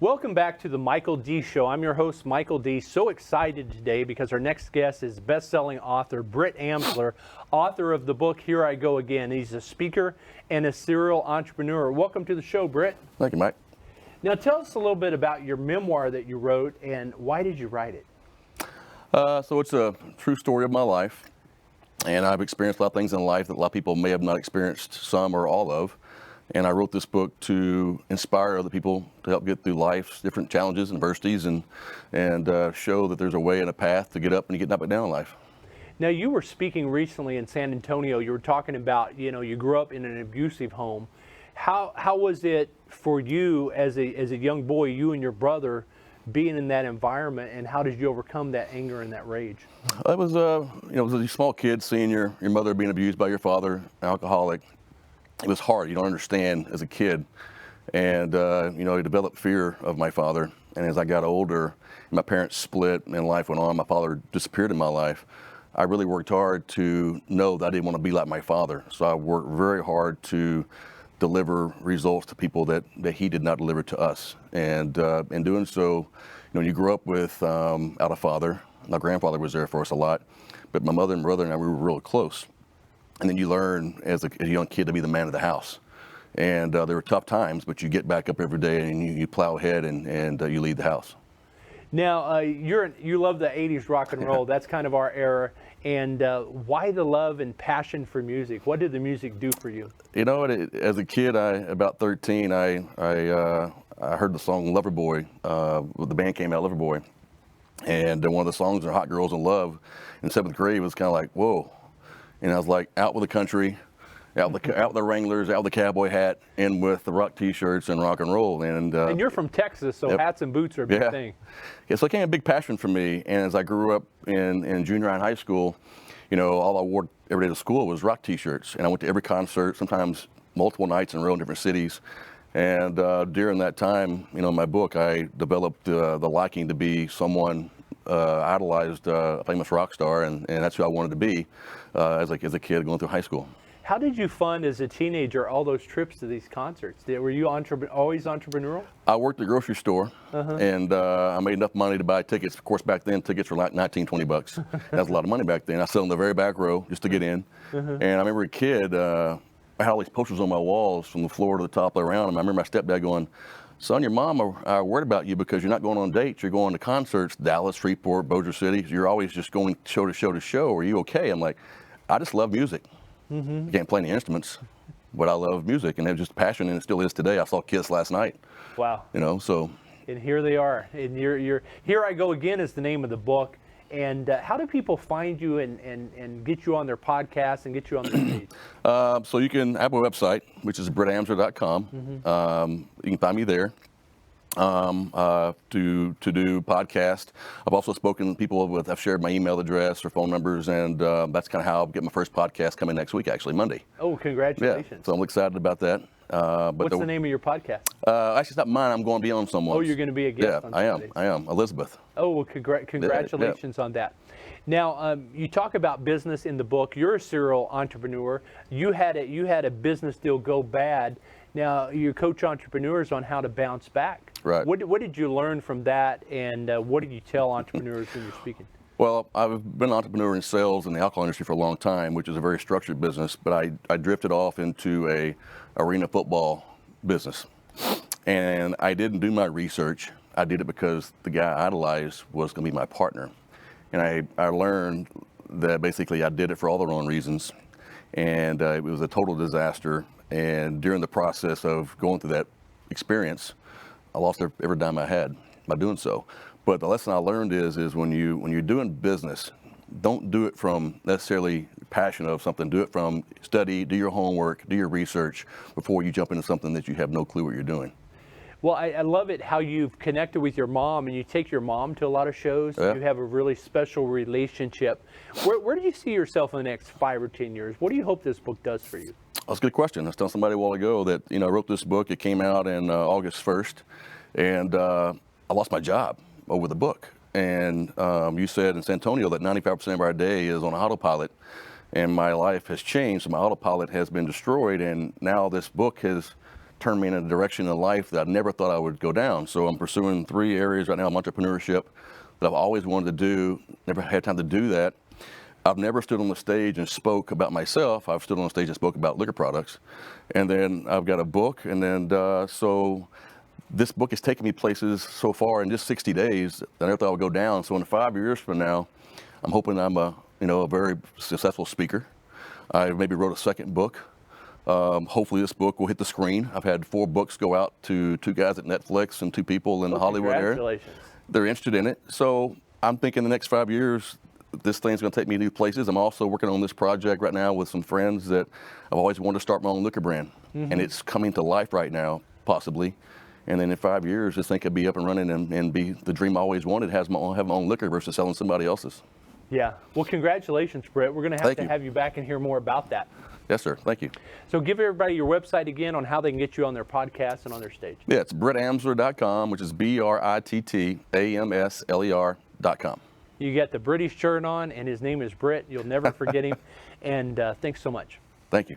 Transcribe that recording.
Welcome back to the Michael D. Show. I'm your host, Michael D. So excited today because our next guest is best-selling author Britt Amsler, author of the book Here I Go Again. He's a speaker and a serial entrepreneur. Welcome to the show, Britt. Thank you, Mike. Now tell us a little bit about your memoir that you wrote and why did you write it? So it's a true story of my life, and I've experienced a lot of things in life that a lot of people may have not experienced some or all of. And I wrote this book to inspire other people to help get through life's different challenges and adversities and show that there's a way and a path to get up and get up and down in life. Now, you were speaking recently in San Antonio. You were talking about, you grew up in an abusive home. How was it for you as a young boy, you and your brother, being in that environment, and how did you overcome that anger and that rage? It was, it was a small kid seeing your mother being abused by your father, alcoholic. It was hard. You don't understand as a kid. And, I developed fear of my father. And as I got older, my parents split and life went on. My father disappeared in my life. I really worked hard to know that I didn't want to be like my father. So I worked very hard to deliver results to people that he did not deliver to us. And in doing so, when you grew up without a father, my grandfather was there for us a lot, but my mother and brother and I, we were real close. And then you learn as a young kid to be the man of the house. And there were tough times, but you get back up every day and you plow ahead and you lead the house. Now, you love the 80s rock and roll. That's kind of our era. And why the love and passion for music? What did the music do for you? You know, as a kid, about 13, I heard the song Loverboy. The band came out, Loverboy. And one of the songs, Hot Girls in Love, in 7th grade was kind of like, whoa. And I was like, out with the country, out with the Wranglers, out with the cowboy hat, in with the rock T-shirts and rock and roll. And you're from Texas, so yep. Hats and boots are a big thing. Yeah, so it became a big passion for me. And as I grew up in junior high and high school, all I wore every day to school was rock T-shirts. And I went to every concert, sometimes multiple nights in a row in different cities. And during that time, in my book, I developed the liking to be someone idolized a famous rock star, and that's who I wanted to be as a kid going through high school. How did you fund as a teenager all those trips to these concerts? Were you always entrepreneurial? I worked at a grocery store, and I made enough money to buy tickets. Of course, back then, tickets were like $19-20. That was a lot of money back then. I sat in the very back row just to get in. And I remember a kid, I had all these posters on my walls from the floor to the top around them. I remember my stepdad going, "Son, your mom are worried about you because you're not going on dates. You're going to concerts, Dallas, Shreveport, Bossier City. You're always just going show to show to show. Are you okay?" I'm like, I just love music. I can't play any instruments, but I love music, and it was just a passion, and it still is today. I saw Kiss last night. Wow. So. And here they are. And you're Here I Go Again is the name of the book. And how do people find you and get you on their podcast and get you on their page? So you can have a website, which is brittamsler.com. You can find me there to do podcast. I've also spoken to people I've shared my email address or phone numbers, and that's kind of how I'll get my first podcast coming next week, actually, Monday. Oh, congratulations. Yeah, so I'm excited about that. What's the name of your podcast? Actually, it's not mine. I'm going to be on someone. Oh, you're going to be a guest on Sundays. I am. Elizabeth. Oh, well, congratulations on that. Now, you talk about business in the book. You're a serial entrepreneur. You had a business deal go bad. Now, you coach entrepreneurs on how to bounce back. Right. What did you learn from that, and what did you tell entrepreneurs when you're speaking? Well, I've been an entrepreneur in sales in the alcohol industry for a long time, which is a very structured business, but I drifted off into a arena football business. And I didn't do my research. I did it because the guy I idolized was going to be my partner. And I learned that basically I did it for all the wrong reasons. And it was a total disaster. And during the process of going through that experience, I lost every dime I had by doing so. But the lesson I learned is when you're doing business, don't do it from necessarily passion of something. Do it from study, do your homework, do your research before you jump into something that you have no clue what you're doing. Well, I love it how you've connected with your mom, and you take your mom to a lot of shows. Yeah. You have a really special relationship. Where do you see yourself in the next 5 or 10 years? What do you hope this book does for you? That's a good question. I was telling somebody a while ago that I wrote this book. It came out in August 1st, and I lost my job over the book. And you said in San Antonio that 95% of our day is on autopilot, and my life has changed. So my autopilot has been destroyed, and now this book has turned me in a direction in life that I never thought I would go down. So I'm pursuing 3 areas right now of entrepreneurship that I've always wanted to do, never had time to do that. I've never stood on the stage and spoke about myself. I've stood on the stage and spoke about liquor products. And then I've got a book, and then so this book has taken me places so far in just 60 days that I never thought I would go down. So in 5 years from now, I'm hoping I'm a very successful speaker. I maybe wrote a second book. Hopefully this book will hit the screen. I've had 4 books go out to 2 guys at Netflix and 2 people in the Hollywood area. Congratulations. They're interested in it. So I'm thinking the next 5 years, this thing's going to take me to new places. I'm also working on this project right now with some friends that I've always wanted to start my own liquor brand. And it's coming to life right now, possibly. And then in 5 years, this thing could be up and running and be the dream I always wanted, have my own liquor versus selling somebody else's. Yeah. Well, congratulations, Britt. We're going to have you back and hear more about that. Yes, sir. Thank you. So give everybody your website again on how they can get you on their podcast and on their stage. Yeah, it's BrittAmsler.com, which is BrittAmsler.com. You got the British shirt on, and his name is Britt. You'll never forget him. And thanks so much. Thank you.